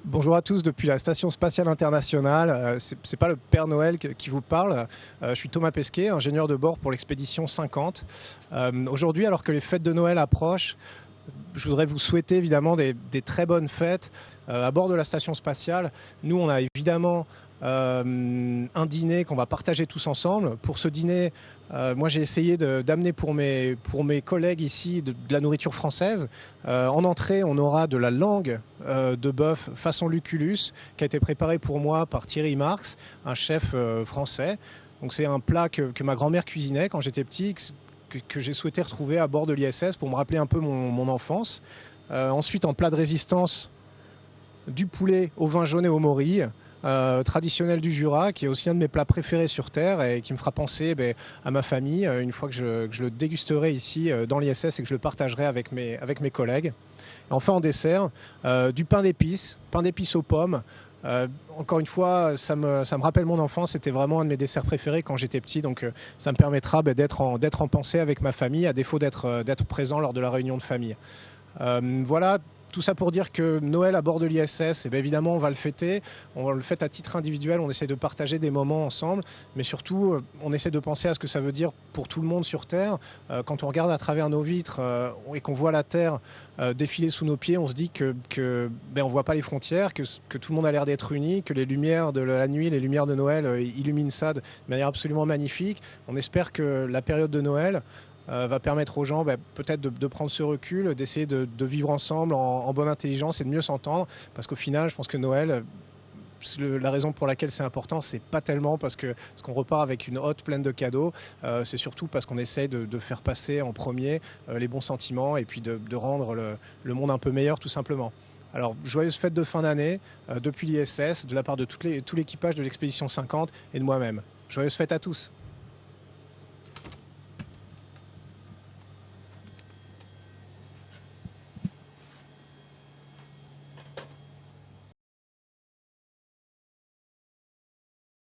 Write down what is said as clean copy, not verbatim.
Bonjour à tous depuis la Station spatiale internationale. C'est pas le Père Noël qui vous parle. Je suis Thomas Pesquet, ingénieur de bord pour l'expédition 50. Aujourd'hui, alors que les fêtes de Noël approchent, je voudrais vous souhaiter évidemment des très bonnes fêtes à bord de la station spatiale. Nous, on a évidemment un dîner qu'on va partager tous ensemble. Pour ce dîner, moi j'ai essayé d'amener pour mes collègues ici de la nourriture française. En entrée, on aura de la langue de bœuf façon Lucullus qui a été préparée pour moi par Thierry Marx, un chef français. Donc c'est un plat que ma grand-mère cuisinait quand j'étais petit, que j'ai souhaité retrouver à bord de l'ISS pour me rappeler un peu mon enfance. Ensuite, en plat de résistance, du poulet au vin jaune et au morille, traditionnel du Jura, qui est aussi un de mes plats préférés sur Terre et qui me fera penser à ma famille une fois que je le dégusterai ici dans l'ISS et que je le partagerai avec mes collègues. Et enfin, en dessert, du pain d'épices aux pommes. Encore une fois, ça me rappelle mon enfance. C'était vraiment un de mes desserts préférés quand j'étais petit. Donc ça me permettra d'être en pensée avec ma famille, à défaut d'être présent lors de la réunion de famille. Voilà, tout ça pour dire que Noël à bord de l'ISS, évidemment, on va le fêter. On le fête à titre individuel, on essaie de partager des moments ensemble, mais surtout, on essaie de penser à ce que ça veut dire pour tout le monde sur Terre. Quand on regarde à travers nos vitres et qu'on voit la Terre défiler sous nos pieds, on se dit on voit pas les frontières, que tout le monde a l'air d'être uni, que les lumières de la nuit, les lumières de Noël illuminent ça de manière absolument magnifique. On espère que la période de Noël va permettre aux gens peut-être de prendre ce recul, d'essayer de vivre ensemble en bonne intelligence et de mieux s'entendre. Parce qu'au final, je pense que Noël, la raison pour laquelle c'est important, c'est pas tellement parce qu'on repart avec une hotte pleine de cadeaux, c'est surtout parce qu'on essaie de faire passer en premier les bons sentiments et puis de rendre le monde un peu meilleur tout simplement. Alors, joyeuse fête de fin d'année depuis l'ISS, de la part de tout l'équipage de l'expédition 50 et de moi-même. Joyeuse fête à tous!